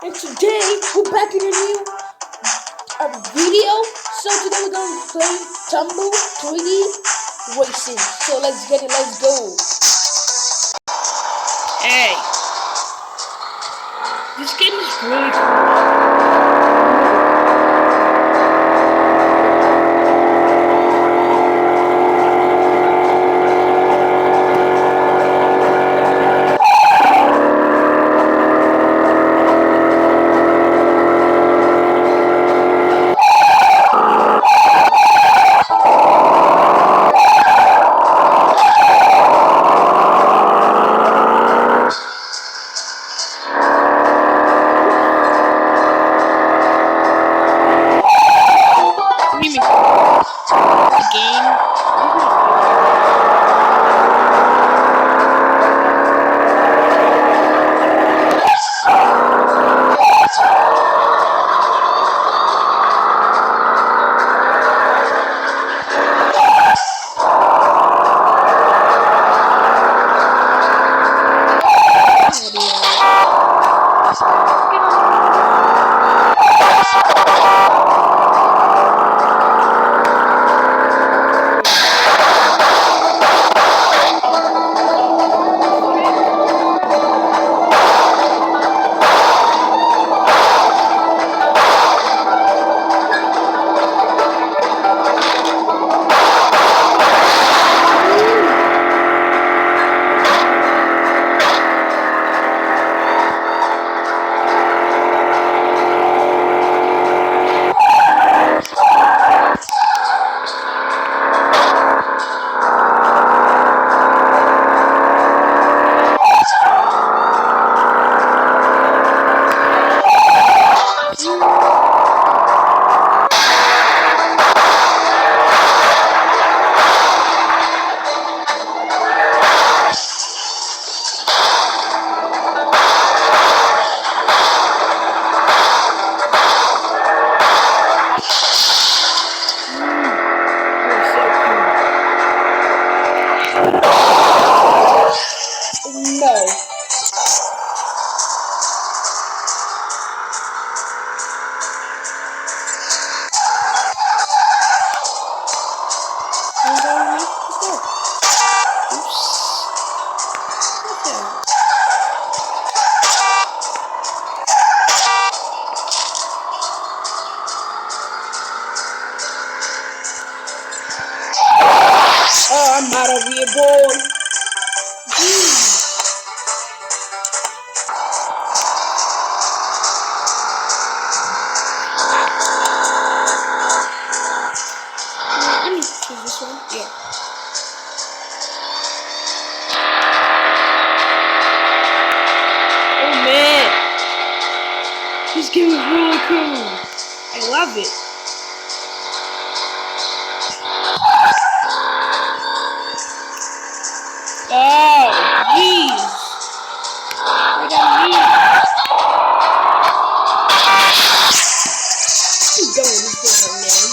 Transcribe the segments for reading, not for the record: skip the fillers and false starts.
And today we're back in a new video. So today we're going to play Tumble 3D Racing. So let's get it, let's go. Hey, this game is really cool. No. Oh, I'm out of here, boy. Let me choose this one. Yeah. Oh man, this game is really cool. I love it. Oh, jeez. I got me. Keep going, this game, man.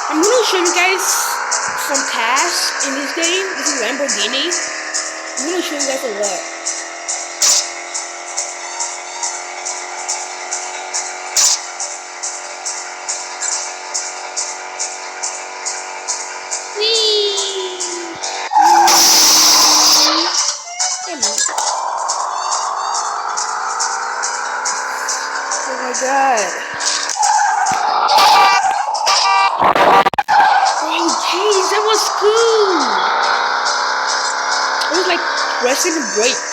I'm gonna show you guys some tasks in this game. This is Lamborghini. I'm gonna show you guys a lot. Oh my god. Oh jeez, that was cool. It was like pressing a brake.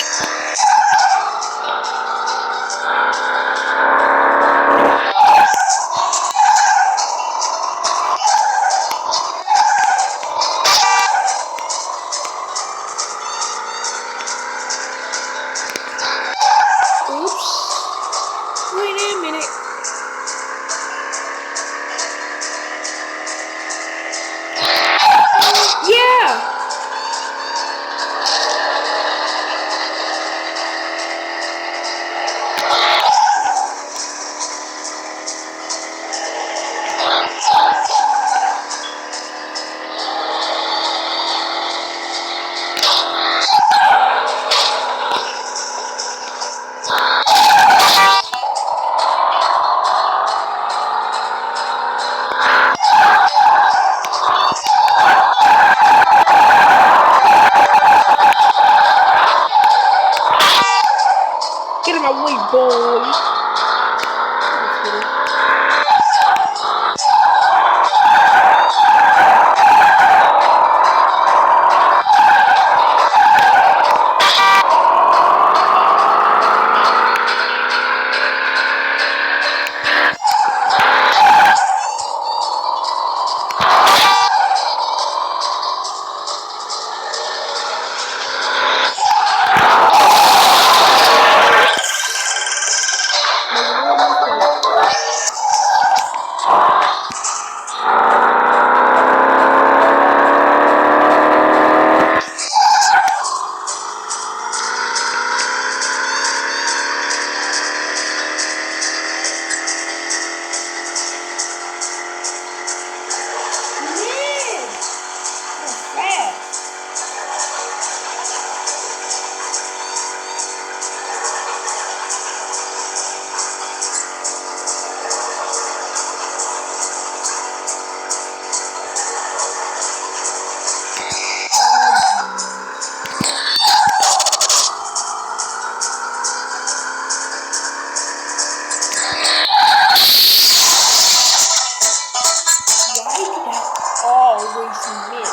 Why did I always miss?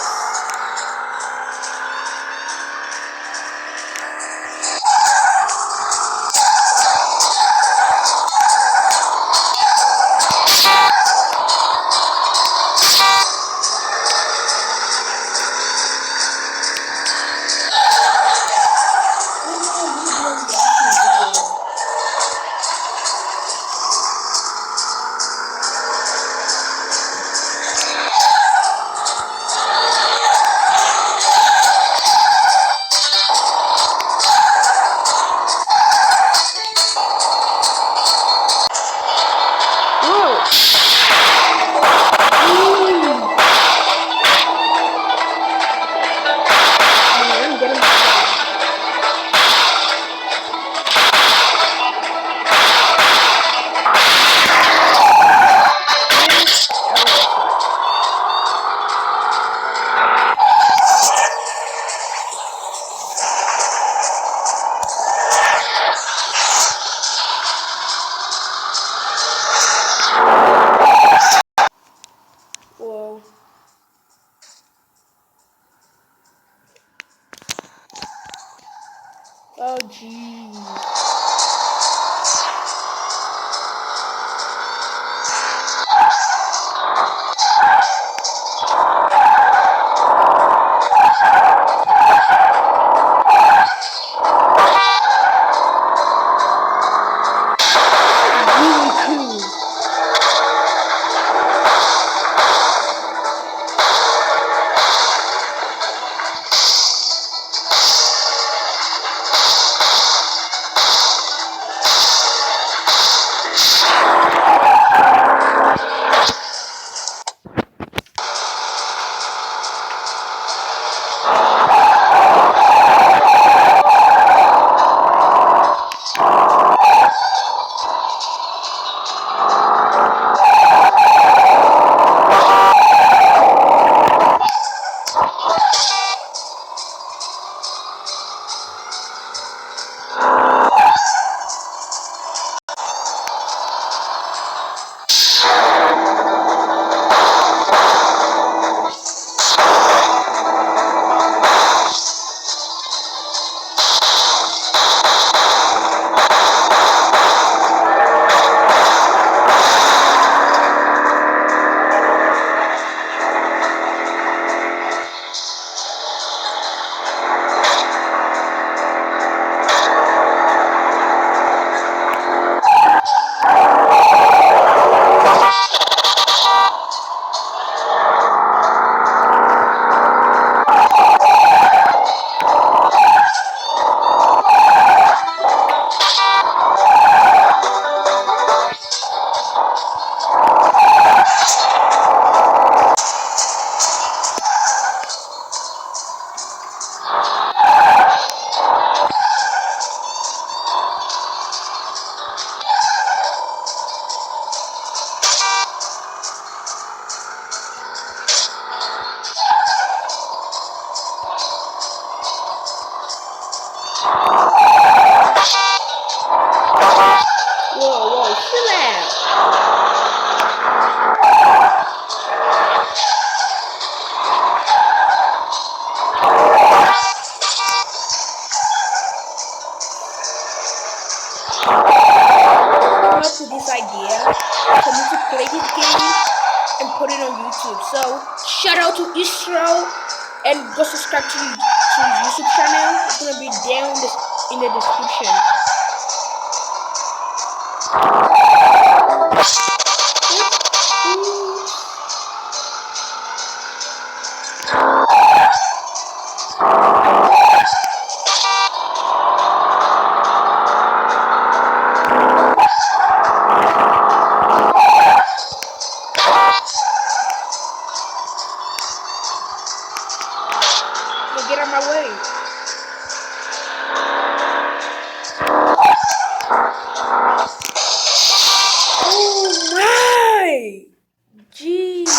Whoa. Oh, jeez. Really cool. Whoa, chill out. Come up with this idea for me to play this game and put it on YouTube. So shout out to Israel and go subscribe to his YouTube channel. It's gonna be down in the description. Get out of my way. Oh my! Jeez.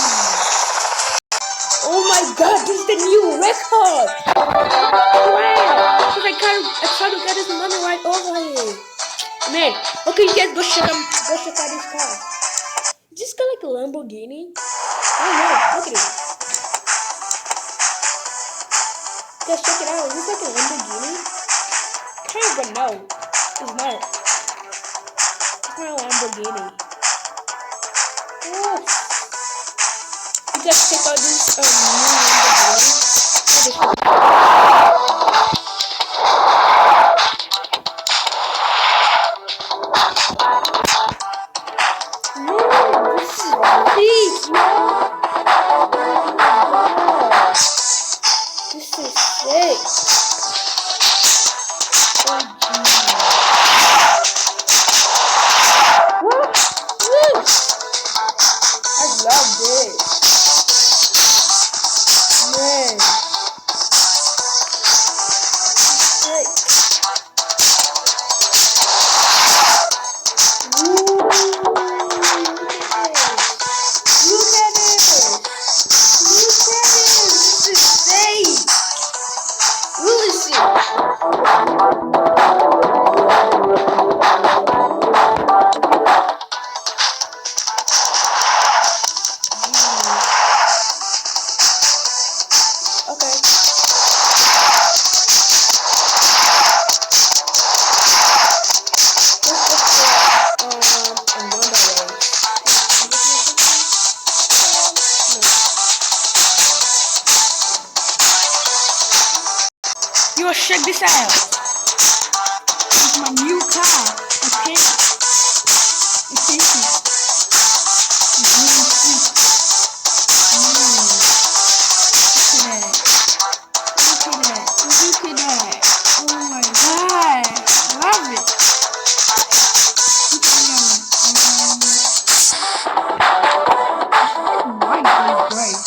Oh my god, this is the new record! Wow! Because I tried to get this money right over here. Man, okay, you guys go check out this car. Is this car like a Lamborghini? I don't like a Lamborghini? Kind of, but no, it's not. It's not a Lamborghini. Oh. You guys check out this new Lamborghini. This is big, man. This is sick. Oh, what? I love this. Man. Sick. Look at this. This is sick. Really sick. Okay. Yo, check this out. It's my new car. Okay. It's tasty. It's really sweet. Look at that. Look at that. Oh my god. I love it. Look at that. White is great.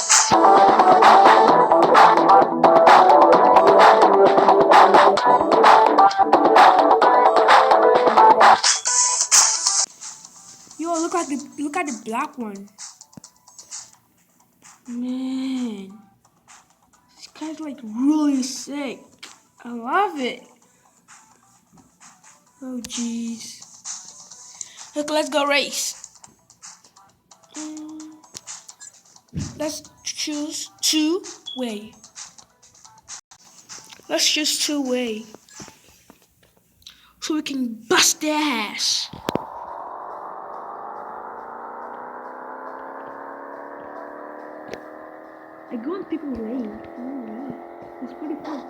Yo, look at the black one. Man, this guy's like really sick. I love it. Oh jeez. Look, let's go race. Let's choose two-way. Let's choose two-way. So we can bust their ass. I go on people's lane. It's pretty cool.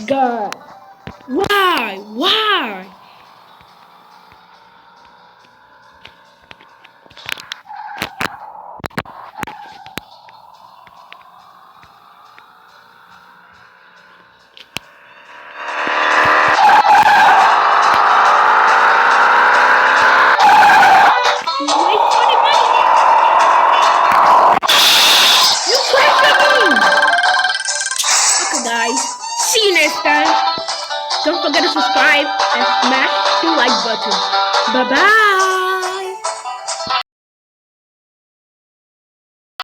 God. Why? Why? Okay, guys. See you next time. Don't forget to subscribe and smash the like button. Bye-bye.